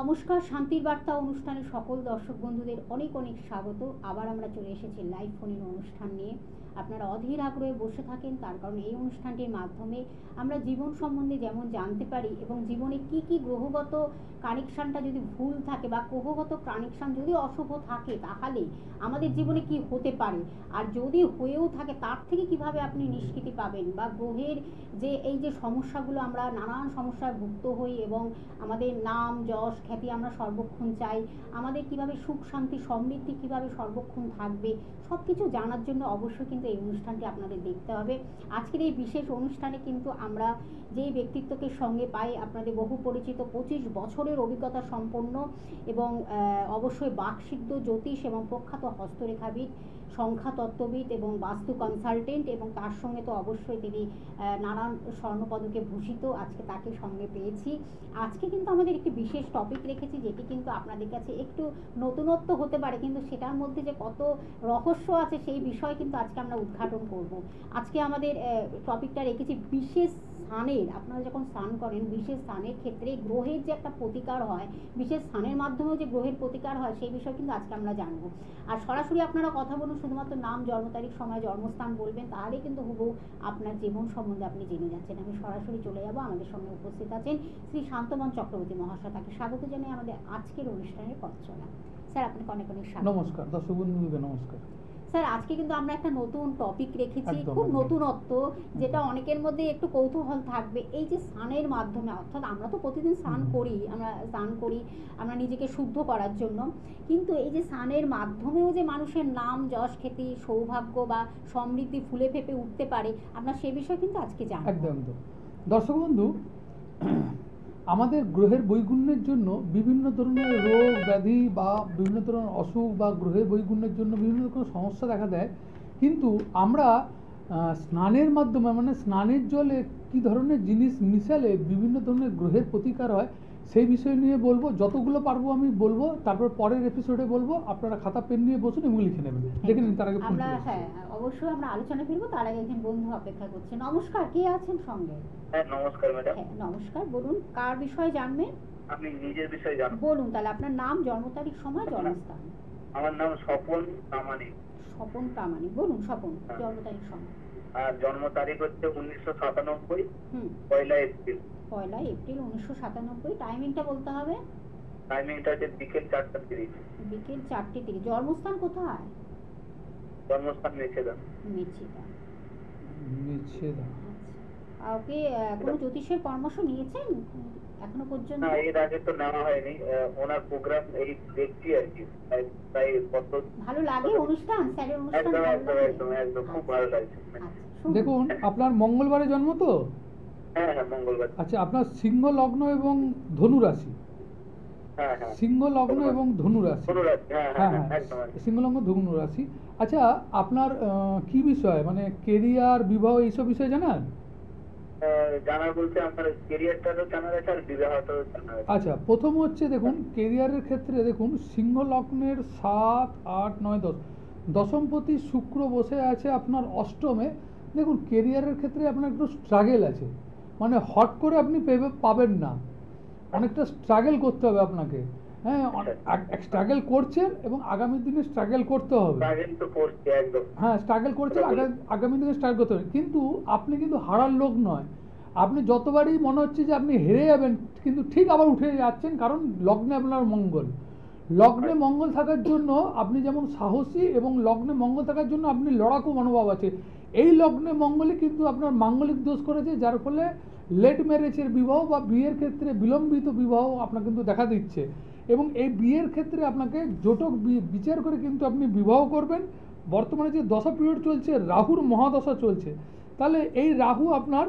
নমস্কার, শান্তির বার্তা অনুষ্ঠানে সকল দর্শক বন্ধুদের অনেক অনেক স্বাগত। আবার আমরা চলে এসেছি লাইভ ফোনের অনুষ্ঠান নিয়ে। আপনারা অধীর আগ্রহে বসে থাকেন, তার কারণ এই অনুষ্ঠানটির মাধ্যমে আমরা জীবন সম্বন্ধে যেমন জানতে পারি এবং জীবনে কি কি গ্রহগত কানেকশানটা যদি ভুল থাকে বা গ্রহগত কানেকশান যদি অশুভ থাকে তাহলে আমাদের জীবনে কি হতে পারে, আর যদি হয়েও থাকে তার থেকে কিভাবে আপনি নিষ্কৃতি পাবেন, বা গ্রহের যে এই যে সমস্যাগুলো আমরা নানান সমস্যায় ভুক্ত হই এবং আমাদের নাম যশ খ্যাতি আমরা সর্বক্ষণ চাই, আমাদের কিভাবে সুখ শান্তি সমৃদ্ধি কিভাবে সর্বক্ষণ থাকবে, সব কিছু জানার জন্য অবশ্যই কিন্তু এই অনুষ্ঠানটি আপনাদের দেখতে হবে। আজকের এই বিশেষ অনুষ্ঠানে কিন্তু আমরা যেই ব্যক্তিত্বকে সঙ্গে পাই, আপনাদের বহু পরিচিত 25 বছরের অভিজ্ঞতা সম্পন্ন এবং অবশ্যই বাকসিদ্ধ জ্যোতিষ এবং প্রখ্যাত হস্তরেখাবিদ, সংখ্যা তত্ত্ববিদ এবং বাস্তু কনসালটেন্ট, এবং তার সঙ্গে তো অবশ্যই তিনি নানান স্বর্ণপদকে ভূষিত। আজকে তাকে সঙ্গে পেয়েছি। আজকে কিন্তু আমাদের একটি বিশেষ টপিক রেখেছি, যেটি কিন্তু আপনাদের কাছে একটু নতুনত্ব হতে পারে, কিন্তু সেটার মধ্যে যে কত রহস্য আছে সেই বিষয় কিন্তু আজকে আমরা উদ্ঘাটন করব। আজকে আমাদের টপিকটা রেখেছি বিশেষ স্থানের, আপনারা যখন স্নান করেন বিশেষ স্থানের ক্ষেত্রে গ্রহের যে একটা প্রতিকার হয়, বিশেষ স্থানের মাধ্যমেও যে গ্রহের প্রতিকার হয় সেই বিষয় কিন্তু আজকে আমরা জানবো। আর সরাসরি আপনারা কথা বলুন, শুধুমাত্র নাম, জন্ম তারিখ, সময়, জন্মস্থান বলবেন, তাহলে কিন্তু হুবহু আপনার জীবন সম্বন্ধে আপনি জেনে যাচ্ছেন। আমি সরাসরি চলে যাব। আমাদের সঙ্গে উপস্থিত আছেন শ্রী শান্তমন চক্রবর্তী মহাশয়, তাকে স্বাগত জানাই আমাদের আজকের অনুষ্ঠানের পথ চলা। স্যার আপনাকে অনেক অনেক স্বাগত। নমস্কার দর্শক বন্ধুদের, নমস্কার স্যার। আজকে কিন্তু আমরা একটা নতুন টপিক রেখেছি, খুব নতুনত্ব, যেটা অনেকের মধ্যে একটু কৌতূহল থাকবে। এই যে স্নানের মাধ্যমে, অর্থাৎ আমরা তো প্রতিদিন স্নান করি, আমরা নিজেকে শুদ্ধ করার জন্য, কিন্তু এই যে স্নানের মাধ্যমেও যে মানুষের নাম যশ খ্যাতি সৌভাগ্য বা সমৃদ্ধি ফুলে ফেপে উঠতে পারে, আমরা সে বিষয়ে কিন্তু আজকে জানবো। একদম। দর্শক বন্ধু, আমাদের গ্রহের বৈগুণ্যের জন্য বিভিন্ন ধরনের রোগ ব্যাধি বা বিভিন্ন ধরনের অসুখ বা গ্রহের বৈগুণ্যের জন্য বিভিন্ন রকম সমস্যা দেখা দেয়, কিন্তু আমরা স্নানের মাধ্যমে, মানে স্নানের জলে কী ধরনের জিনিস মিশালে বিভিন্ন ধরনের গ্রহের প্রতিকার হয় সেই বিষয় নিয়ে বলবো। যতগুলো পারবো আমি বলবো, তারপর পরের এপিসোডে বলবো। আপনারা খাতা পেন নিয়ে বসুন এবং লিখে নেবেন। দেখে নিন তার আগে আমরা অবশ্যই আমরা আলোচনা ফিরবো, তার আগে একজন বন্ধু অপেক্ষা করছে। নমস্কার, কে আছেন সঙ্গে? হ্যাঁ নমস্কার ম্যাডাম। হ্যাঁ নমস্কার, বলুন কার বিষয়ে জানবেন? আপনি নিজের বিষয়ে জানবেন? বলুন তাহলে, আপনার নাম, জন্ম তারিখ, সময়, জন্মস্থান। আমার নাম স্বপন প্রামাণিক। স্বপন প্রামাণিক, বলুন স্বপন, জন্ম তারিখ, সময়। আর জন্ম তারিখ হচ্ছে 1997, 1 এপ্রিল। 1 এপ্রিল 1997। টাইমিংটা বলতে হবে। টাইমিংটা হচ্ছে বিকেল 4:30। বিকেল 4:30। জন্মস্থান কোথায়? জন্মস্থান মেছেদা। মেছেদা। ওকে, কোনো জ্যোতিষের পরামর্শ নিয়েছেন এখনো পর্যন্ত? না, এর আগে তো নেওয়া হয়নি। ওনার প্রোগ্রাম এই দেখছি আর কি, তাই কত ভালো লাগে অনুষ্ঠান, স্যারের অনুষ্ঠান একদম খুব ভালো লাগছে। দেখুন, আপনার মঙ্গলবারে জন্ম তো? হ্যাঁ মঙ্গলবার। আচ্ছা, আপনার সিংহ লগ্ন এবং ধনু রাশি। সিংহ লগ্ন এবং ধনু রাশি। সিংহ লগ্ন ধনু রাশি। আচ্ছা, আপনার কি বিষয়, মানে কেরিয়ার, বিবাহ, এইসব বিষয়ে জানান? জানার বলতে আমার ক্যারিয়ারটাও জানার আছে আর বিবাহটাও জানার আছে। আচ্ছা, প্রথম হচ্ছে দেখুন, কেরিয়ারের ক্ষেত্রে দেখুন সিংহ লগ্নের 7, 8, 9, 10 দশমপতি শুক্র বসে আছে আপনার অষ্টমে। দেখুন, কেরিয়ারের ক্ষেত্রে আপনার একটু স্ট্রাগেল আছে, মানে হট করে আপনি পাবেন না, অনেকটা স্ট্রাগল করতে হবে আপনাকে। হ্যাঁ, স্ট্রাগল করছেন এবং আগামী দিনে স্ট্রাগল করতে হবে। হ্যাঁ, স্ট্রাগল করছেন, আগামী দিনে স্ট্রাগল করতে হবে। কিন্তু আপনি কিন্তু হারার লোক নয়। আপনি যতবারই মনে হচ্ছে যে আপনি হেরে যাবেন, কিন্তু ঠিক আবার উঠে যাচ্ছেন, কারণ লগ্নে আপনার মঙ্গল। লগ্নে মঙ্গল থাকার জন্য আপনি যেমন সাহসী, এবং লগ্নে মঙ্গল থাকার জন্য আপনি লড়াকু মনোভাব আছে। এই লগ্নে মঙ্গলই কিন্তু আপনার মাঙ্গলিক দোষ করেছে, যার ফলে লেট ম্যারেজের বিবাহ বা বিয়ের ক্ষেত্রে বিলম্বিত বিবাহ আপনার কিন্তু দেখা দিচ্ছে। এবং এই বিয়ের ক্ষেত্রে আপনাকে জটক বিচার করে কিন্তু আপনি বিবাহ করবেন। বর্তমানে যে দশা পিরিয়ড চলছে, রাহুর মহাদশা চলছে, তাহলে এই রাহু আপনার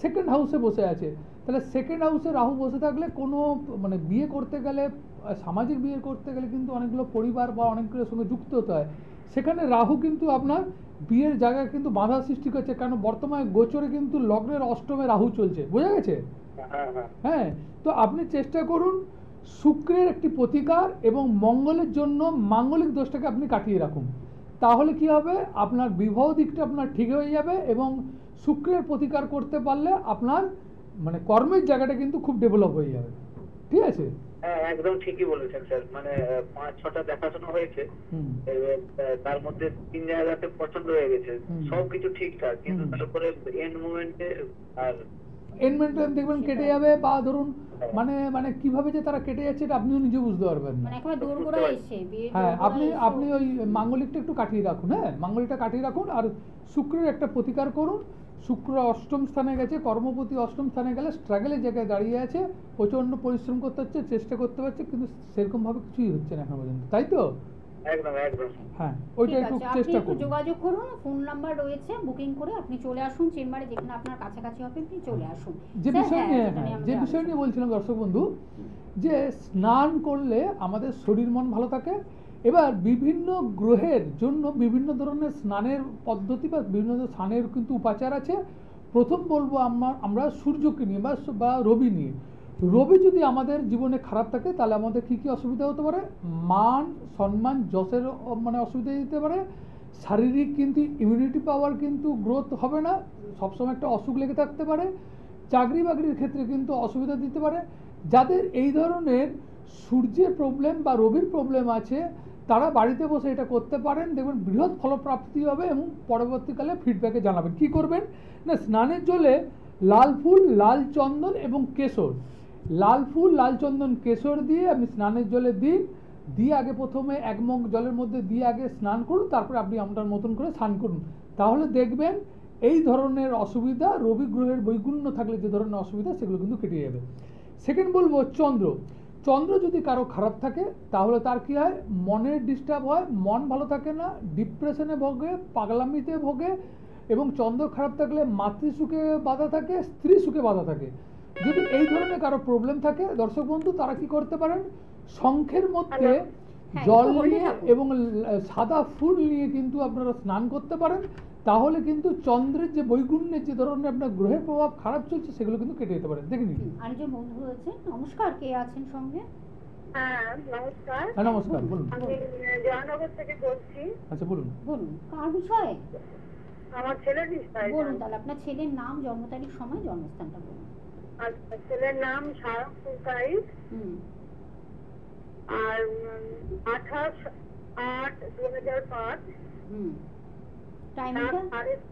সেকেন্ড হাউসে বসে আছে। তাহলে সেকেন্ড হাউসে রাহু বসে থাকলে কোনো মানে বিয়ে করতে গেলে, সামাজিক বিয়ে করতে গেলে কিন্তু অনেকগুলো পরিবার বা অনেকগুলোর সঙ্গে যুক্ত হতে হয়। সেখানে রাহু কিন্তু আপনার বিয়ের জায়গায় কিন্তু বাধা সৃষ্টি করছে, কারণ বর্তমানে গোচরে কিন্তু লগ্নের অষ্টমে রাহু চলছে। বোঝা গেছে? হ্যাঁ, তো আপনি চেষ্টা করুন শুক্রের একটি প্রতিকার এবং মঙ্গলের জন্য মাঙ্গলিক দোষটাকে আপনি কাটিয়ে রাখুন। তাহলে কি হবে, আপনার বিবাহ দিকটা আপনার ঠিক হয়ে যাবে, এবং শুক্রের প্রতিকার করতে পারলে আপনার মানে কর্মের জায়গাটা কিন্তু খুব ডেভেলপ হয়ে যাবে। ঠিক আছে? হ্যাঁ, একদম ঠিকই বলেছেন স্যার। মানে 5-6টা দেখাশোনা হয়েছে, হুম এবার, তার মধ্যে 3 জায়গাতে পছন্দ হয়ে গেছে, হুম। সবকিছু ঠিকঠাক, কিন্তু হুম। তারপরে এন্ড মোমেন্টে আর এন্ড দেখবেন কেটে যাবে, বা ধরুন মানে মানে কিভাবে যে তারা কেটে যাচ্ছে এটা আপনিও নিজে বুঝতে পারবেন না। মানে একেবারে দোরগোড়ায় এসে বিয়ের হ্যাঁ, আপনি দোরগোড়ায় আপনি ওই মাঙ্গলিকটা একটু কাটিয়ে রাখুন, হ্যাঁ মাঙ্গলিকটা কাটিয়ে রাখুন, আর শুক্রের একটা প্রতিকার করুন। শুক্র অষ্টম স্থানে গেছে, কর্মপতি অষ্টম স্থানে গেলে স্ট্রাগলের জায়গায় দাঁড়িয়ে আছে, প্রচণ্ড পরিশ্রম করতে হচ্ছে, চেষ্টা করতে পারছে, কিন্তু সেরকমভাবে কিছুই হচ্ছে না এখন পর্যন্ত, তাই তো? একদম একদম। হ্যাঁ, ওইটা ঠিক একটু আছে, আপনি চেষ্টা একটু করুন। যোগাযোগ করুন, ফোন নাম্বার রয়েছে, বুকিং করে আপনি চলে আসুন চেম্বারে, যেখানে আপনার কাছাকাছি হবে আপনি চলে আসুন। যে স্যার, বিষয় হ্যাঁ, নিয়ে যেটা নিয়ে যে আমাদের বিষয় নিয়ে আলোচনা। বলছিলাম দর্শক বন্ধু, যে স্নান করলে আমাদের শরীর মন ভালো থাকে। এবার বিভিন্ন গ্রহের জন্য বিভিন্ন ধরনের স্নানের পদ্ধতি বা বিভিন্ন ধরনের স্নানের কিন্তু উপাচার আছে। প্রথম বলবো আমরা সূর্যকে নিয়ে বা রবি নিয়ে। রবি যদি আমাদের জীবনে খারাপ থাকে তাহলে আমাদের কি কি অসুবিধা হতে পারে? মান সম্মান যশের মানে অসুবিধা দিতে পারে। শারীরিক কিন্তু ইমিউনিটি পাওয়ার কিন্তু গ্রোথ হবে না, সবসময় একটা অসুখ লেগে থাকতে পারে। চাকরি বাকরির ক্ষেত্রে কিন্তু অসুবিধা দিতে পারে। যাদের এই ধরনের সূর্যের প্রবলেম বা রবির প্রবলেম আছে তারা বাড়িতে বসে এটা করতে পারেন, দেখবেন বৃহৎ ফলপ্রাপ্তি হবে এবং পরবর্তীকালে ফিডব্যাকে জানাবেন। কি করবেন না, স্নানের জলে লাল ফুল, লাল চন্দন এবং কেশর, লাল ফুল, লাল চন্দন, কেশর দিয়ে আপনি স্নানের জলে দিন, দিয়ে আগে প্রথমে 1 মগ জলের মধ্যে দিয়ে আগে স্নান করুন, তারপরে আপনি আপনার মতন করে স্নান করুন। তাহলে দেখবেন এই ধরনের অসুবিধা, রবি গ্রহের বৈগুণ্য থাকলে যে ধরনের অসুবিধা সেগুলো কিন্তু কেটে যাবে। সেকেন্ড বলবো চন্দ্র। চন্দ্র যদি কারো খারাপ থাকে তাহলে তার কি হয়? মনের ডিস্টার্ব হয়, মন ভালো থাকে না, ডিপ্রেশনে ভোগে, পাগলামিতে ভোগে, এবং চন্দ্র খারাপ থাকলে মাতৃসুখে বাধা থাকে, স্ত্রী সুখে বাধা থাকে। যদি এই ধরনের কারো প্রবলেম থাকে দর্শক বন্ধু, তারা কি করতে পারেন? শঙ্খের মধ্যে হ্যাঁ, জল একটু বলতে নিয়ে থাকুন। এবং সাদা ফুল নিয়ে কিন্তু আপনারা স্নান করতে পারেন। তাহলে কিন্তু চন্দ্রের যে বৈগুণ্যের যে ধরনের আপনার গ্রহের প্রভাব খারাপ চলছে সেগুলো কিন্তু কেটে যেতে পারে। দেখে নিন। আরেকজন বন্ধু রয়েছে, নমস্কার, কে আছেন সঙ্গে? হ্যাঁ, নমস্কার। হ্যাঁ নমস্কার, বলুন। আমি জয়নগর থেকে বলছি। আচ্ছা বলুন। বলুন কার বিষয়ে আমার ছেলের বিষয়। বলুন, তাহলে আপনার ছেলের নাম, জন্ম তারিখ, সময়, জন্মস্থানটা বলুন। আচ্ছা, ছেলের নাম শারক ফুলকাই, হুম আর 28/8/2005, হুম টাইমিংটা?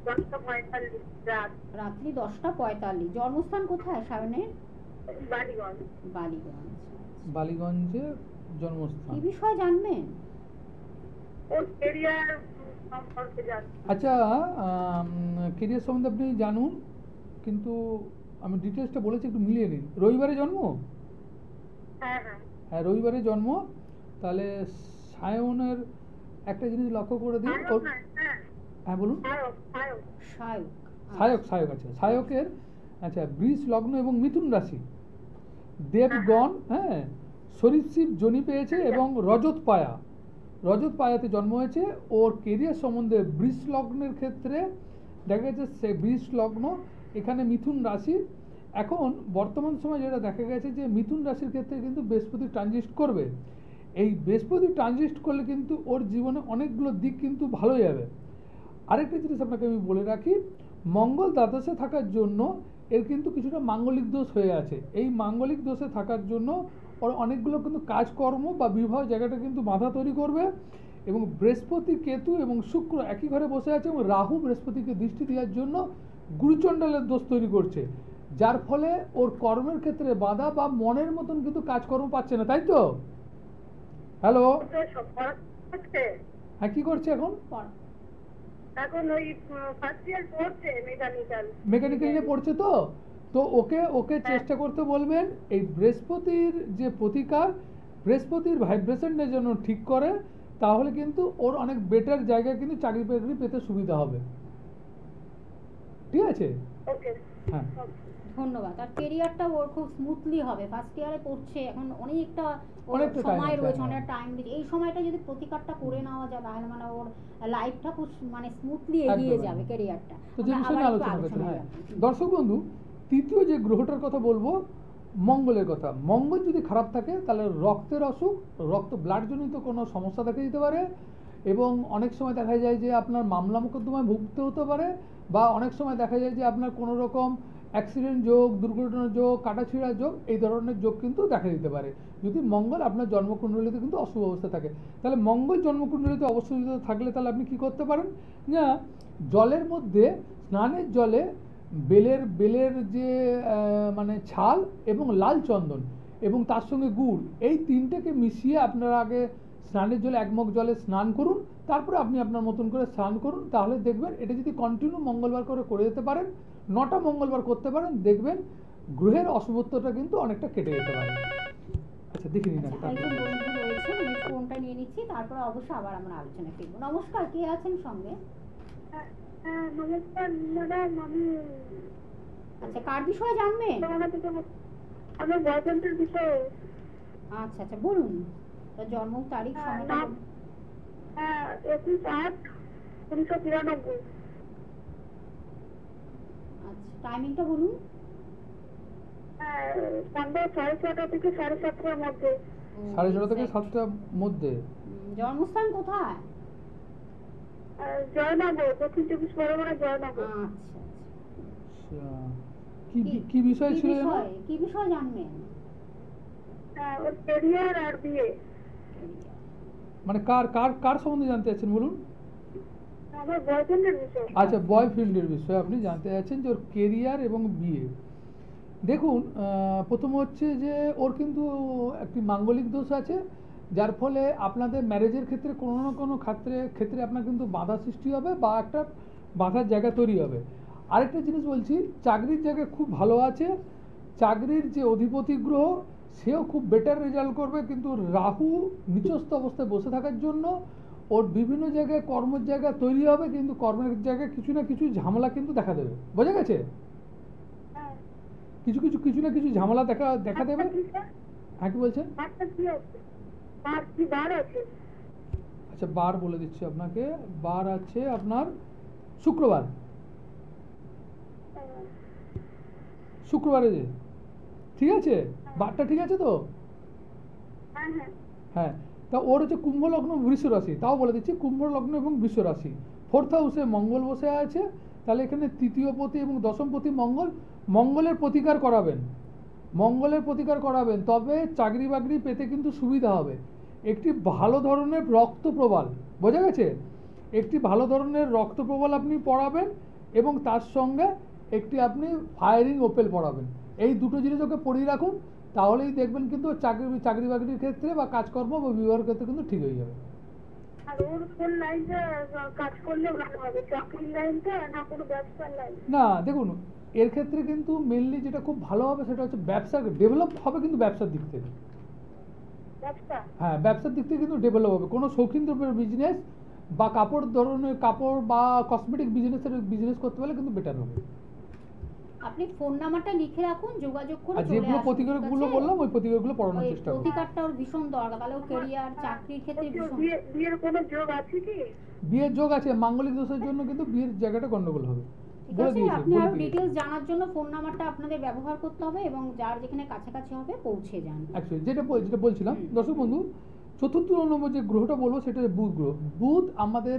10:45 রাত, রাত্রি 10:45। জন্মস্থান কোথায় সায়নের? বালিগঞ্জ। বালিগঞ্জ। বালিগঞ্জে জন্মস্থান। কি বিষয় জানবেন? ওর কেরিয়ার সম্পর্কে জানতে। আচ্ছা, কেরিয়ার সম্বন্ধে আপনি জানুন, কিন্তু আমি ডিটেলসটা বলেছি, একটু মিলিয়ে নিন। রবিবারে জন্ম? হ্যাঁ হ্যাঁ হ্যাঁ রবিবারে জন্ম। তাহলে সায়নের একটা জিনিস লক্ষ্য করে দিন। সায়ক নয়, হ্যাঁ, হ্যাঁ বলুন। সায়ক সায়ক। সায়ক। সায়ক আছে। সায়কের আচ্ছা বৃষ লগ্ন এবং মিথুন রাশি, দেবগণ, হ্যাঁ সরীসৃপ যোনি পেয়েছে এবং রজত পায়াতে জন্ম হয়েছে। ওর কেরিয়ার সম্বন্ধে বৃষ লগ্নের ক্ষেত্রে দেখা গেছে সে বৃষ লগ্ন, এখানে মিথুন রাশি। এখন বর্তমান সময় যেটা দেখা গেছে যে মিথুন রাশির ক্ষেত্রে কিন্তু বৃহস্পতি ট্রানজিস্ট করবে। এই বৃহস্পতি ট্রানজিস্ট করলে কিন্তু ওর জীবনে অনেকগুলো দিক কিন্তু ভালো যাবে। আরেকটা জিনিস আপনাকে আমি বলে রাখি, মঙ্গল দ্বাদশে থাকার জন্য এর কিন্তু কিছুটা মাঙ্গলিক দোষ হয়ে আছে। এই মাঙ্গলিক দোষে থাকার জন্য ওর অনেকগুলো কিন্তু কাজকর্ম বা বিবাহ জায়গাটা কিন্তু বাধা তৈরি করবে। এবং বৃহস্পতি, কেতু এবং শুক্র একই ঘরে বসে আছে, এবং রাহু বৃহস্পতিকে দৃষ্টি দেওয়ার জন্য গুরুচণ্ডালের দোষ তৈরি করছে, যার ফলে ওর কর্মের ক্ষেত্রে বাধা বা মনের মতন কিন্তু কাজকর্ম পাচ্ছে না, তাই তো? হ্যালো, হ্যাঁ কি করছে এখন? এখন ওই ফার্স্ট ইয়ার পড়ছে মেকানিক্যাল নিয়ে পড়ছে। তো ওকে চেষ্টা করতে বলবেন এই বৃহস্পতির যে প্রতিকার, বৃহস্পতির ভাইব্রেশনটা যেন ঠিক করে, তাহলে কিন্তু ওর অনেক বেটার জায়গায় কিন্তু চাকরি বাকরি পেতে সুবিধা হবে। ঠিক আছে? ওকে, হ্যাঁ ধন্যবাদ। আর কেরিয়ারটা ওর খুব স্মুথলি হবে। ফার্স্ট ইয়ারে পড়ছে, এখন অনেকটা অনেকটা time সময় আছে, রয়েছে, হ্যাঁ। অনেক টাইম দিচ্ছে। এই সময়টা যদি প্রতিকারটা করে নেওয়া যায় তাহলে মানে ওর লাইফটা খুব মানে স্মুথলি এগিয়ে একদম, যাবে কেরিয়ারটা। তো যে বিষয়ে আলোচনা করছি, হ্যাঁ দর্শক বন্ধু, তৃতীয় যে গ্রহটার কথা বলবো মঙ্গলের কথা। মঙ্গল যদি খারাপ থাকে তাহলে রক্তের অসুখ, ব্লাডজনিত কোনো সমস্যা দেখা দিতে পারে, এবং অনেক সময় দেখা যায় যে আপনার মামলা মোকদ্দমায় ভুগতে হতে পারে, বা অনেক সময় দেখা যায় যে আপনার কোনো রকম অ্যাক্সিডেন্ট যোগ, দুর্ঘটনা যোগ, কাটাছিঁড়া যোগ, এই ধরনের যোগ কিন্তু দেখা দিতে পারে যদি মঙ্গল আপনার জন্মকুণ্ডলিতে কিন্তু অশুভ অবস্থা থাকে। তাহলে মঙ্গল জন্মকুণ্ডলিতে অবস্থিত থাকলে তাহলে আপনি কি করতে পারেন না, জলের মধ্যে স্নানের জলে বেলের যে মানে ছাল এবং লাল চন্দন এবং তার সঙ্গে গুড়, এই তিনটাকে মিশিয়ে আপনারা আগে স্নানের জলে 1 মগ জলে স্নান করুন, তারপরে আপনি আপনার মতন করে স্নান করুন। তাহলে দেখবেন এটা যদি কন্টিনিউ মঙ্গলবার করে যেতে পারেন, 9টা মঙ্গলবার করতে পারেন, দেখবেন গ্রহের অশুভত্বটা কিন্তু অনেকটা কেটে যেতে পারে। আচ্ছা দেখে নিন একটা। একজন বন্ধু রয়েছে, আমি ফোনটা নিয়ে নিচ্ছি, তারপরে অবশ্যই আবার আমরা আলোচনায় ফিরবো। নমস্কার, কে আছেন সঙ্গে? নমস্কার ম্যাডাম, আমি আচ্ছা, কার বিষয়ে জানবেন? আমার বয়ফ্রেন্ডের বিষয়ে। আচ্ছা আচ্ছা, বলুন তার জন্ম তারিখ, সময়টা বলুন। 21/8/1993। আচ্ছা, টাইমিংটা বলুন। সন্ধ্যা 6:30 থেকে 7:30-র মধ্যে। 6:30 থেকে 7টার মধ্যে। জন্মস্থান কোথায়? জয়নগর, দক্ষিণ 24 পরগনা, জয়নগর। আচ্ছা আচ্ছা, কি বিষয় ছিল জানো? কি বিষয় জানবেন? ওর ক্যারিয়ার আর বিয়ে। মানে কার সম্বন্ধে জানতে চাচ্ছেন বলুন? আমার বয়ফ্রেন্ডের বিষয়ে। আচ্ছা, বয়ফ্রেন্ডের বিষয়ে আপনি জানতে চাচ্ছেন যে ওর কেরিয়ার এবং বিয়ে। দেখুন, প্রথম হচ্ছে যে ওর কিন্তু একটি মাঙ্গলিক দোষ আছে, যার ফলে আপনাদের ম্যারেজের ক্ষেত্রে কোনো না কোনো ক্ষেত্রে আপনার কিন্তু বাধা সৃষ্টি হবে বা একটা বাধার জায়গা তৈরি হবে। আরেকটা জিনিস বলছি, চাকরির জায়গায় খুব ভালো আছে, চাকরির যে অধিপতি গ্রহ সেও খুব বেটার রেজাল্ট করবে, কিন্তু রাহু নিচস্থ অবস্থায় বসে থাকার জন্য ওর বিভিন্ন জায়গায় কর্মের জায়গা তৈরি হবে, কিন্তু কর্মের জায়গায় কিছু না কিছু ঝামেলা কিন্তু দেখা দেবে। বোঝা গেছে? কিছু না কিছু ঝামেলা দেখা দেবে। হ্যাঁ, কি বলছেন? আচ্ছা, বার বলে দিচ্ছি আপনাকে। বার আছে আপনার শুক্রবারে যে, ঠিক আছে? বারটা ঠিক আছে তো? হ্যাঁ, তা ওর হচ্ছে কুম্ভ লগ্ন বৃষ রাশি। তাও বলে দিচ্ছি, কুম্ভ লগ্ন এবং বৃষ রাশি, 4th হাউসে মঙ্গল বসে আছে। তাহলে এখানে 3য় পতি এবং 10ম পতি মঙ্গলের প্রতিকার করাবেন, তবে চাকরি বাকরি পেতে কিন্তু সুবিধা হবে। একটি ভালো ধরনের রক্তপ্রবাল, বোঝা গেছে? একটি ভালো ধরনের রক্তপ্রবাল আপনি পড়াবেন এবং তার সঙ্গে একটি আপনি ফায়ারিং ওপেল পড়াবেন। এই দুটো জিনিস ওকে পড়িয়ে রাখুন, তাহলেই দেখবেন কিন্তু চাকরি বাকরির ক্ষেত্রে বা কাজকর্ম বা বিবাহের ক্ষেত্রে কিন্তু ঠিক হয়ে যাবে। না, দেখুন, এর ক্ষেত্রে কিন্তু মেনলি যেটা খুব ভালো হবে সেটা হচ্ছে ব্যবসা ডেভেলপ হবে, কিন্তু ব্যবসার দিক থেকে। হ্যাঁ, ব্যবসার দিক থেকে কিন্তু ডেভেলপ হবে। কোনো শৌখিন দ্রব্যের বিজনেস বা কাপড় বা কসমেটিক বিজনেস করতে পারলে কিন্তু বেটার হবে। আপনি ফোন নাম্বারটা লিখে রাখুন, যোগাযোগ করে আর যেগুলো প্রতিকারগুলো বললাম ওই প্রতিকারগুলো পড়ানোর চেষ্টা করুন। প্রতিকারটা ওর ভীষণ দরকার, তাহলে ওর ক্যারিয়ার চাকরির ক্ষেত্রে ভীষণ। বিয়ের কোনো যোগ আছে কি? বিয়ের যোগ আছে, মাঙ্গলিক দোষের জন্য কিন্তু বিয়ের জায়গাটা গন্ডগোল হবে। ঠিক আছে, আপনি আরো ডিটেইলস জানার জন্য ফোন নাম্বারটা আপনাদের ব্যবহার করতে হবে এবং যার যেখানে কাছাকাছি হবে পৌঁছে যান। অ্যাকচুয়ালি যেটা বলছিলাম দর্শক বন্ধু, 4th নম্বর যে গ্রহটা বলবো সেটা হচ্ছে বুধ গ্রহ। বুধ আমাদের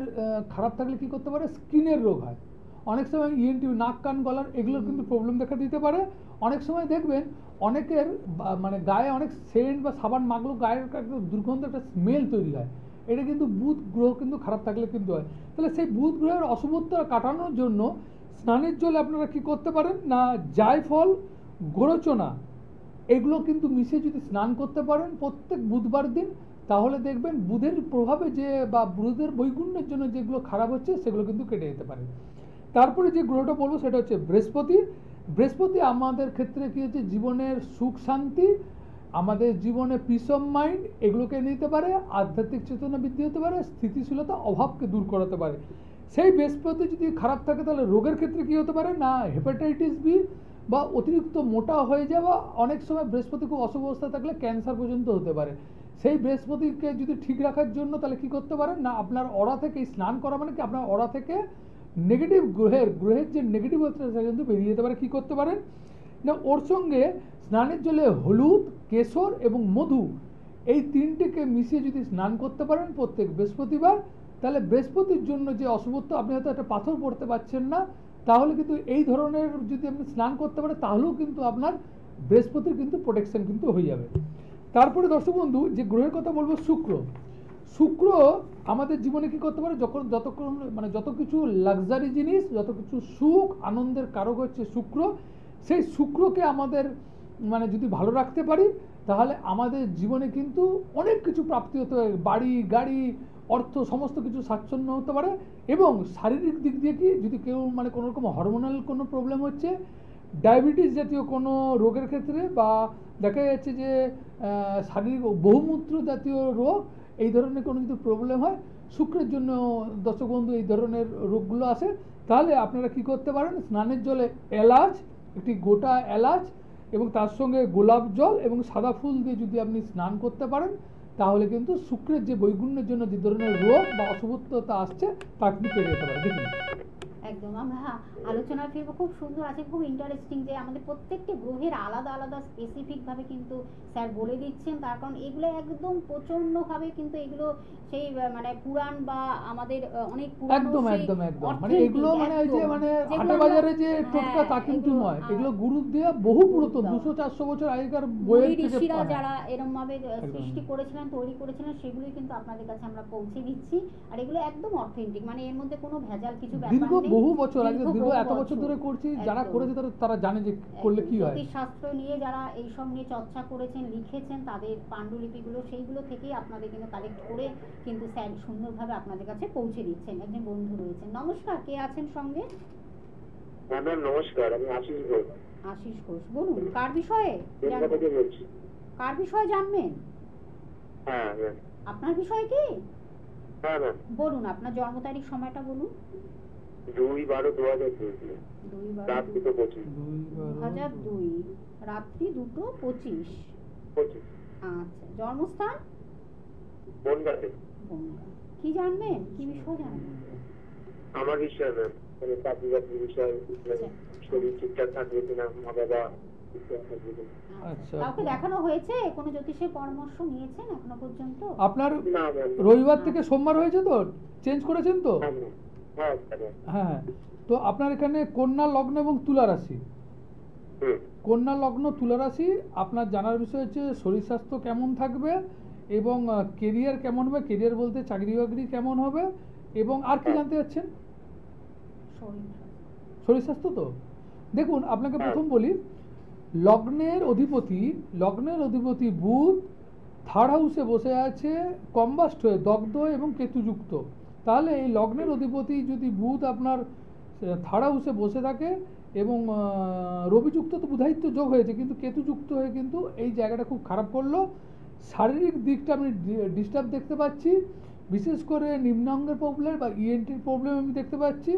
খারাপ থাকলে কি করতে পারে, স্কিনের রোগ হয়। অনেক সময় ইএনটি, নাক কান গলার এগুলোর কিন্তু প্রবলেম দেখা দিতে পারে। অনেক সময় দেখবেন অনেকের মানে গায়ে অনেক সেন্ট বা সাবান মাখলেও গায়ের একটা দুর্গন্ধ, একটা স্মেল তৈরি হয়। এটা কিন্তু বুধ গ্রহ কিন্তু খারাপ থাকলে কিন্তু হয়। তাহলে সেই বুধ গ্রহের অশুভত্ব কাটানোর জন্য স্নানের জলে আপনারা কি করতে পারেন না, জায়ফল, গোরচনা এগুলো কিন্তু মিশিয়ে যদি স্নান করতে পারেন প্রত্যেক বুধবার দিন, তাহলে দেখবেন বুধের প্রভাবে বা বুধের বৈগুণ্যের জন্য যেগুলো খারাপ হচ্ছে সেগুলো কিন্তু কেটে যেতে পারে। তারপরে যে গ্রহটা বলবো সেটা হচ্ছে বৃহস্পতি আমাদের ক্ষেত্রে কি হচ্ছে, জীবনের সুখ শান্তি, আমাদের জীবনে পিস অফ মাইন্ড এগুলোকে নিতে পারে, আধ্যাত্মিক চেতনা বৃদ্ধি হতে পারে, স্থিতিশীলতা অভাবকে দূর করাতে পারে। সেই বৃহস্পতি যদি খারাপ থাকে তাহলে রোগের ক্ষেত্রে কি হতে পারে না, হেপাটাইটিস বি বা অতিরিক্ত মোটা হয়ে যাওয়া, অনেক সময় বৃহস্পতি খুব অশুভ অবস্থায় থাকলে ক্যান্সার পর্যন্ত হতে পারে। সেই বৃহস্পতিকে যদি ঠিক রাখার জন্য তাহলে কি করতে পারেন না, আপনার অরা থেকে স্নান করা মানে কি, আপনার অরা থেকে নেগেটিভ গ্রহের যে নেগেটিভ অবস্থা কিন্তু বেরিয়ে যেতে পারে। কি করতে পারেন না, ওর সঙ্গে স্নানের জলে হলুদ, কেশর এবং মধু এই তিনটিকে মিশিয়ে যদি স্নান করতে পারেন প্রত্যেক বৃহস্পতিবার, তাহলে বৃহস্পতির জন্য যে অশুভত্ব, আপনি হয়তো একটা পাথর পড়তে পারছেন না, তাহলে কিন্তু এই ধরনের যদি আপনি স্নান করতে পারেন তাহলেও কিন্তু আপনার বৃহস্পতির কিন্তু প্রোটেকশন কিন্তু হয়ে যাবে। তারপরে দর্শক বন্ধু যে গ্রহের কথা বলবো, শুক্র। শুক্র আমাদের জীবনে কি করতে পারে, যতক্ষণ মানে যত কিছু লাক্সারি জিনিস, যত কিছু সুখ আনন্দের কারক হচ্ছে শুক্র। সেই শুক্রকে আমাদের মানে যদি ভালো রাখতে পারি তাহলে আমাদের জীবনে কিন্তু অনেক কিছু প্রাপ্তি হতে পারে, বাড়ি গাড়ি অর্থ সমস্ত কিছু স্বাচ্ছন্দ্য হতে পারে। এবং শারীরিক দিক দিয়ে কি যদি কেউ মানে কোনো রকম হরমোনাল কোনো প্রবলেম হচ্ছে, ডায়াবেটিস জাতীয় কোনো রোগের ক্ষেত্রে, বা দেখা যাচ্ছে যে শারীরিক বহুমূত্র জাতীয় রোগ, এই ধরনের কোনো যদি প্রবলেম হয়, শুক্রের জন্য দর্শক বন্ধু এই ধরনের রোগগুলো আসে, তাহলে আপনারা কি করতে পারেন, স্নানের জলে এলাচ, একটি গোটা এলাচ এবং তার সঙ্গে গোলাপ জল এবং সাদা ফুল দিয়ে যদি আপনি স্নান করতে পারেন তাহলে কিন্তু শুক্রের যে বৈগুণ্যের জন্য যে ধরনের রোগ বা অশুভত্বতা আসছে তা কিন্তু কেটে যেতে পারে। দেখুন একদম আমরা আলোচনা ফিরবো, খুব সুন্দর আছে, খুব ইন্টারেস্টিং যে আমাদের প্রত্যেকটি গ্রহের আলাদা আলাদা স্পেসিফিকভাবে কিন্তু স্যার বলে দিচ্ছেন। তার কারণ এগুলো একদম প্রচণ্ডভাবে কিন্তু এগুলো সেই মানে পুরাণ বা আমাদের অনেক একদম একদম একদম মানে এগুলো মানে ওই যে মানে হাটে বাজারে যে টোটকা তা কিন্তু নয়, এগুলো গুরু দিয়ে বহু পুরাতন 200-400 বছর আগেকার বইয়ের থেকে ঋষিরা যারা এরকম ভাবে সৃষ্টি করেছিলেন, তৈরি করেছিলেন, সেগুলোই কিন্তু আপনাদের কাছে আমরা পৌঁছে দিচ্ছি। আর এগুলো একদম অথেন্টিক, মানে এর মধ্যে কোনো ভেজাল কিছু ব্যাপার নেই। বহু বছর আগে, দীর্ঘ এত বছর ধরে করছি, যারা করেছে তারা জানে যে করলে কি হয়। শাস্ত্র নিয়ে যারা এই সব নিয়ে চর্চা করেছেন, লিখেছেন, তাদের পাণ্ডুলিপিগুলো সেইগুলো থেকেই আপনাদের কিন্তু কালেক্ট করে কিন্তু স্যার সুন্দরভাবে আপনাদের কাছে পৌঁছে দিচ্ছেন। একজন বন্ধু রয়েছেন, নমস্কার, কে আছেন সঙ্গে? ম্যাডাম নমস্কার, আমি আশিস ঘোষ। আশিস ঘোষ, বলুন কার বিষয়ে বলছি। কার বিষয়ে জানবেন? হ্যাঁ আপনার বিষয় কি? হ্যাঁ ম্যাম বলুন আপনার জন্ম তারিখ, সময়টা বলুন। 2/12/2022 রাত 2:25। 2002 রাত্রি 2:25। আচ্ছা, জন্মস্থান? বনগাঁতে। কি জানবেন, কি বিষয় জানবেন? আমার বিষয় ম্যাম, মানে চাকরি বাকরির বিষয়, শরীর ঠিকঠাক থাকবে কিনা, মা বাবা ঠিকঠাক থাকবে কিনা। আচ্ছা, কাউকে দেখানো হয়েছে, কোনো জ্যোতিষের পরামর্শ নিয়েছেন এখনো পর্যন্ত? আপনার না ম্যাম। রবিবার থেকে সোমবার হয়েছে তো, চেঞ্জ করেছেন তো? হ্যাঁ হ্যাঁ, তো আপনার এখানে কন্যা লগ্ন এবং তুলা রাশি। কন্যা লগ্ন তুলা রাশি, আপনার জানার বিষয় হচ্ছে শরীর স্বাস্থ্য কেমন থাকবে এবং কেরিয়ার কেমন হবে, কেরিয়ার বলতে চাকরি বাকরি কেমন হবে, এবং আর কি জানতে চাচ্ছেন? শরীর স্বাস্থ্য। তো দেখুন আপনাকে প্রথম বলি, লগ্নের অধিপতি বুধ থার্ড হাউসে বসে আছে, কম্বাস্ট হয়ে দগ্ধ এবং কেতুযুক্ত। তাহলে এই লগ্নের অধিপতি যদি বুধ আপনার থার্ড হাউসে বসে থাকে এবং রবিযুক্ত, তো বুধায়িত্ব যোগ হয়েছে কিন্তু কেতুযুক্ত হয়ে কিন্তু এই জায়গাটা খুব খারাপ করলো। শারীরিক দিকটা আমি ডিস্টার্ব দেখতে পাচ্ছি, বিশেষ করে নিম্নাঙ্গের প্রবলেম বা ইএনটির প্রবলেম আমি দেখতে পাচ্ছি।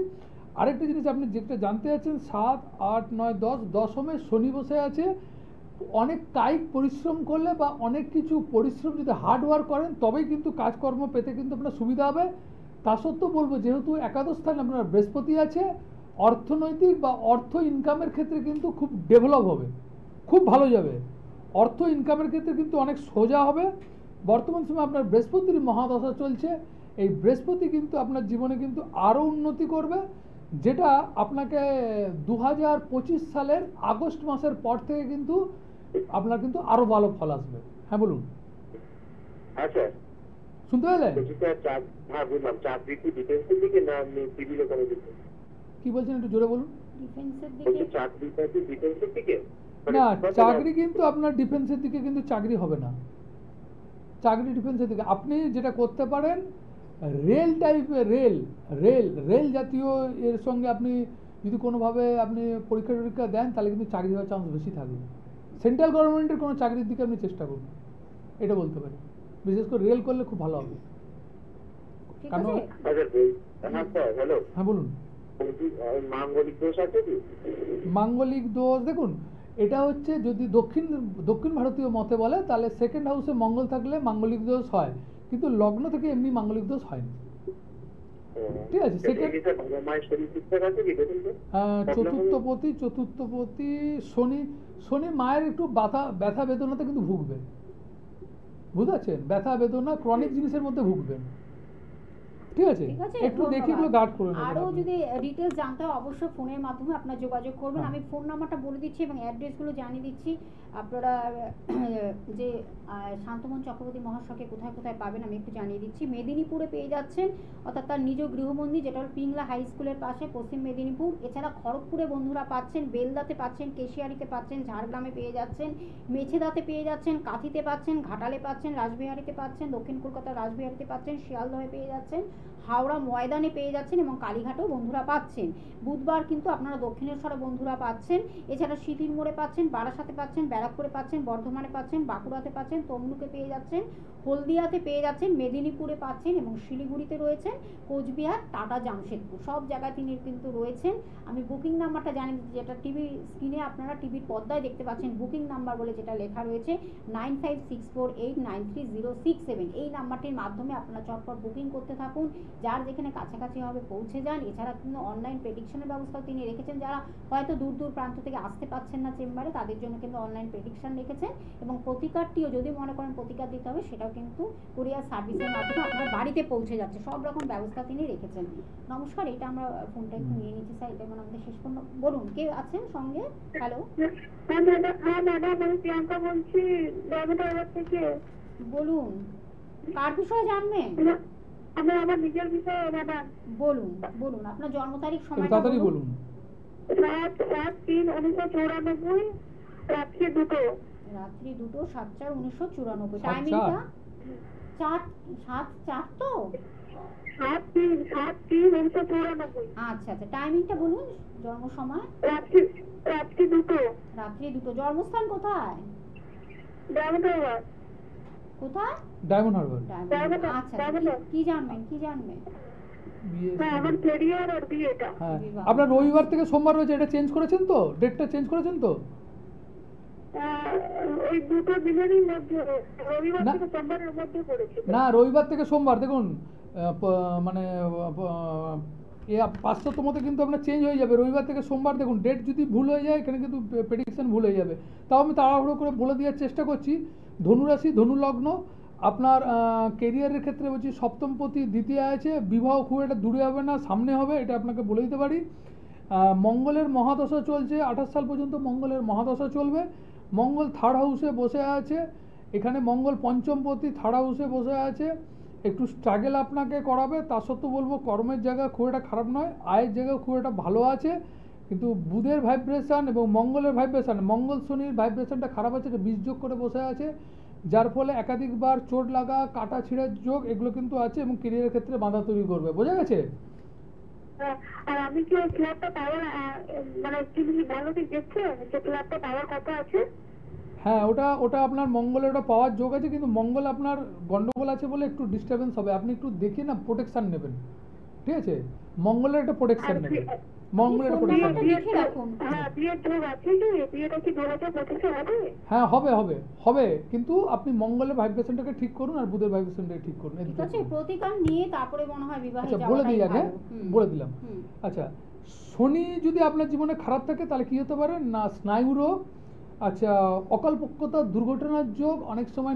আরেকটা জিনিস আপনি যেটা জানতে চাচ্ছেন, 7, 8, 9, 10 দশমে শনি বসে আছে। অনেক কায়িক পরিশ্রম করলে বা অনেক কিছু পরিশ্রম যদি হার্ড ওয়ার্ক করেন তবেই কিন্তু কাজকর্ম পেতে কিন্তু আপনার সুবিধা হবে। তা সত্ত্বেও বলবো, যেহেতু একাদশ স্থানে আপনার বৃহস্পতি আছে, অর্থনৈতিক বা অর্থ ইনকামের ক্ষেত্রে কিন্তু খুব ডেভেলপ হবে, খুব ভালো যাবে। অর্থ ইনকামের ক্ষেত্রে কিন্তু অনেক সোজা হবে। বর্তমান সময়ে আপনার বৃহস্পতির মহাদশা চলছে, এই বৃহস্পতি কিন্তু আপনার জীবনে কিন্তু আরও উন্নতি করবে, যেটা আপনাকে 2025 সালের আগস্ট মাসের পর থেকে কিন্তু আপনার কিন্তু আরও ভালো ফল আসবে। হ্যাঁ বলুন। আচ্ছা, শুনতে পেলেন? হ্যাঁ বুঝলাম। চাকরি কি ডিফেন্সের দিকে না সিভিলের কোনো দিকে? কি বলছেন একটু জোরে বলুন। ডিফেন্সের দিকে? চাকরিটা কি ডিফেন্সের দিকে? না, চাকরি কিন্তু আপনার ডিফেন্সের দিকে কিন্তু চাকরি হবে না। চাকরি ডিফেন্সের দিকে আপনি যেটা করতে পারেন, রেল টাইপের রেল জাতীয় এর সঙ্গে আপনি যদি কোনোভাবে আপনি পরীক্ষা দেন তাহলে কিন্তু চাকরি হওয়ার চান্স বেশি থাকবে। সেন্ট্রাল গভর্নমেন্টের কোনো চাকরির দিকে আপনি চেষ্টা করুন, এটা বলতে পারি। বিশেষ করে রেল করলে খুব ভালো হবে। কারণ হ্যাঁ বলুন। মাঙ্গলিক দোষ আছে কি? মাঙ্গলিক দোষ দেখুন, এটা হচ্ছে যদি দক্ষিণ ভারতীয় মতে বলে তাহলে সেকেন্ড হাউসে মঙ্গল থাকলে মাঙ্গলিক দোষ হয়, কিন্তু লগ্ন থেকে এমনি মাঙ্গলিক দোষ হয় না। ঠিক আছে। চতুর্থপতি শনি মায়ের একটু ব্যথা বেদনাতে কিন্তু ভুগবে, বুঝতে পারছেন? ব্যথা বেদনা ক্রনিক জিনিসের মধ্যে ভুগবেন। ঠিক আছে, ঠিক আছে, একটু দেখে ধন্যবাদ। এগুলো গার্ড করে নেবেন আরও আপনি। যদি ডিটেলস জানতে হয় অবশ্যই ফোনের মাধ্যমে আপনার যোগাযোগ করবেন। হ্যাঁ। আমি ফোন নাম্বারটা বলে দিচ্ছি এবং অ্যাড্রেসগুলো জানিয়ে দিচ্ছি। আপনারা যে শান্তমন চক্রবর্তী মহাশয়কে কোথায় কোথায় পাবেন আমি একটু জানিয়ে দিচ্ছি। মেদিনীপুরে পেয়ে যাচ্ছেন, অর্থাৎ তার নিজ গৃহমন্দির, যেটা হল পিংলা হাই স্কুলের পাশে, পশ্চিম মেদিনীপুর। এছাড়া খড়গপুরে বন্ধুরা পাচ্ছেন, বেলদাতে পাচ্ছেন, কেশিয়ারিতে পাচ্ছেন, ঝাড়গ্রামে পেয়ে যাচ্ছেন, মেছেদাতে পেয়ে যাচ্ছেন, কাঁথিতে পাচ্ছেন, ঘাটালে পাচ্ছেন, রাসবিহারীতে পাচ্ছেন, দক্ষিণ কলকাতার রাসবিহারীতে পাচ্ছেন, শিয়ালদহে পেয়ে যাচ্ছেন, হাওড়া ময়দানে পেয়ে যাচ্ছেন এবং কালীঘাটেও বন্ধুরা পাচ্ছেন। বুধবার কিন্তু আপনারা দক্ষিণেশ্বরে বন্ধুরা পাচ্ছেন। এছাড়া সিঁথির মোড়ে পাচ্ছেন, বারাসাতে পাচ্ছেন, ব্যারাকপুরে পাচ্ছেন, বর্ধমানে পাচ্ছেন, বাঁকুড়াতে পাচ্ছেন, তমলুকে পেয়ে যাচ্ছেন, হলদিয়াতে পেয়ে যাচ্ছেন, মেদিনীপুরে পাচ্ছেন এবং শিলিগুড়িতে রয়েছেন, কোচবিহার, টাটা, জামশেদপুর, সব জায়গায় তিনি কিন্তু রয়েছেন। আমি বুকিং নাম্বারটা জানিয়ে দিচ্ছি, যেটা টিভি স্ক্রিনে আপনারা টিভির পর্দায় দেখতে পাচ্ছেন। বুকিং নাম্বার বলে যেটা লেখা রয়েছে 9564893067, এই নাম্বারটির মাধ্যমে আপনারা চটপট বুকিং করতে থাকুন। যার যেখানে কাছাকাছি হবে পৌঁছে যান। এছাড়া কিন্তু অনলাইন প্রেডিকশনের ব্যবস্থাও তিনি রেখেছেন। যারা হয়তো দূর দূর প্রান্ত থেকে আসতে পারছেন না চেম্বারে, তাদের জন্য কিন্তু অনলাইন প্রেডিকশন রেখেছেন এবং প্রতিকারটিও যদি মনে করেন প্রতিকার দিতে হবে, সেটাও কিন্তু কুরিয়ার সার্ভিসের মাধ্যমে আপনার বাড়িতে পৌঁছে যাচ্ছে। সব রকম ব্যবস্থা তিনি রেখেছেন। নমস্কার, এটা আমরা ফোনটা একটু নিয়ে নিচ্ছি স্যার, এটা আমাদের শেষ পর্যন্ত বলুন কে আছেন সঙ্গে। হ্যালো, হ্যাঁ ম্যাডাম, আমি প্রিয়াঙ্কা বলছি দামোদর থেকে। বলুন কার বিষয়ে জানবেন? আমি আমার নিজের বিষয়ে ম্যাডাম। বলুন বলুন, আপনার জন্ম তারিখ, একটু সময়টা তাড়াতাড়ি বলুন। বলুন। 7/7/3/1994, রাত্রি 2টো। রাত্রি 2টো 7/4/1994। 7/4? টাইমিংটা 7/4 তো? 7/3/1994। আচ্ছা আচ্ছা, টাইমিংটা বলুন, জন্ম সময়। রাত্রি 2টো। রাত্রি 2টো। জন্মস্থান কোথায়? দামোদর। কোথায়? ডায়মন্ড হারবার। ডায়মন্ড। আচ্ছা আচ্ছা, কি জানবেন কি জানবেন? হ্যাঁ, আমার ক্যারিয়ার আর বিয়েটা। হ্যাঁ, বিবাহ। আপনার রবিবার থেকে সোমবার রয়েছে, এটা চেঞ্জ করেছেন তো? ডেটটা চেঞ্জ করেছেন তো? ওই দুটো দিনেরই মধ্যে, রবিবার না। থেকে সোমবারের মধ্যে পড়েছে। না, রবিবার থেকে সোমবার দেখুন, মানে এ পাঁচশোতমতে কিন্তু আপনার চেঞ্জ হয়ে যাবে। রবিবার থেকে সোমবার দেখুন, ডেট যদি ভুল হয়ে যায় এখানে কিন্তু প্রেডিকশন ভুল হয়ে যাবে। তাও আমি তাড়াহুড়ো করে বলে দেওয়ার চেষ্টা করছি। ধনুরাশি, ধনু লগ্ন, আপনার কেরিয়ারের ক্ষেত্রে বলছি সপ্তমপতি দ্বিতীয় আছে। বিবাহ খুব একটা দূরে হবে না, সামনে হবে, এটা আপনাকে বলে দিতে পারি। মঙ্গলের মহাদশা চলছে, 28 সাল পর্যন্ত মঙ্গলের মহাদশা চলবে। মঙ্গল থার্ড হাউসে বসে আছে, এখানে মঙ্গল পঞ্চমপতি থার্ড হাউসে বসে আছে। একটু স্ট্রাগল আপনাকে করাবে, তা সত্ত্বেও বলবো কর্মের জায়গা খুব একটা খারাপ নয়, আয়ের জায়গা খুব একটা ভালো আছে। কিন্তু বুধের ভাইব্রেশন এবং মঙ্গলের ভাইব্রেশন, মঙ্গল শনির ভাইব্রেশনটা খারাপ আছে, এটা বীজযোগ করে বসে আছে, যার ফলে একাধিকবার চোট লাগা, কাটা ছিঁড়ার যোগ এগুলো কিন্তু আছে এবং কেরিয়ারের ক্ষেত্রে বাধা তৈরি করবে। বোঝা গেছে? আর আমি কি ওই ক্লাবটা পাওয়ার, মানে কি ভালো ঠিক দেখছে যে ক্লাবটা পাওয়ার কথা আছে? হ্যাঁ, ওটা আপনার মঙ্গলের ওটা পাওয়ার যোগ আছে, কিন্তু মঙ্গল আপনার গন্ডগোল আছে বলে একটু ডিস্টারবেন্স হবে। আপনি একটু দেখে না প্রোটেকশন নেবেন, ঠিক আছে? মঙ্গলের একটা প্রোটেকশন নেবেন, মঙ্গলের একটা প্রোটেকশন নেবেন। লিখে রাখুন। হ্যাঁ, বিয়ের যোগ আছে কি? বিয়েটা কি 2025 হবে? হ্যাঁ, হবে, কিন্তু আপনি মঙ্গলের ভাইব্রেশনটাকে ঠিক করুন আর বুধের ভাইব্রেশনটাকে ঠিক করুন। এই ঠিক দুটো আছে, করুন। প্রতিকার নিয়ে তারপরে মনে হয় বিবাহে আচ্ছা, যাওয়াটাই বলে দিই আগে, ভালো। হুম। বলে দিলাম। হুম। আচ্ছা, শনি যদি আপনার জীবনে খারাপ থাকে তাহলে কী হতে পারে না, স্নায়ু রোগ, আচ্ছা অকল্পক্যতা, দুর্ঘটনার যোগ, অনেক সময়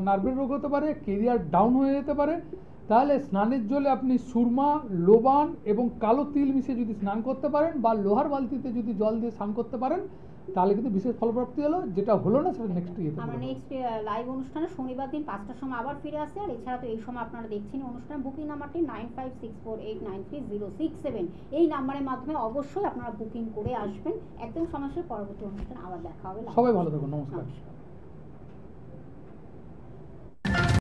নার্ভের রোগ হতে পারে, কেরিয়ার ডাউন হয়ে যেতে পারে। তাহলে স্নানের জলে আপনি সুরমা, লোবান এবং কালো তিল মিশিয়ে যদি স্নান করতে পারেন বা লোহার বালতিতে যদি জল দিয়ে স্নান করতে পারেন তাহলে কিন্তু বিশেষ ফলপ্রাপ্তি হলো। যেটা হলো না সেটা নেক্সট ইয়েতে আমরা নেক্সট লাইভ অনুষ্ঠানে শনিবার দিন 5টার সময় আবার ফিরে আসছে। আর এছাড়া তো এই সময় আপনারা দেখছেন অনুষ্ঠান। বুকিং নাম্বারটি 9564893067, এই নাম্বারের মাধ্যমে অবশ্যই আপনারা বুকিং করে আসবেন। একদম সমস্যার পরবর্তী অনুষ্ঠানে আবার দেখা হবে। সবাই ভালো থাকুন, নমস্কার। নমস্কার।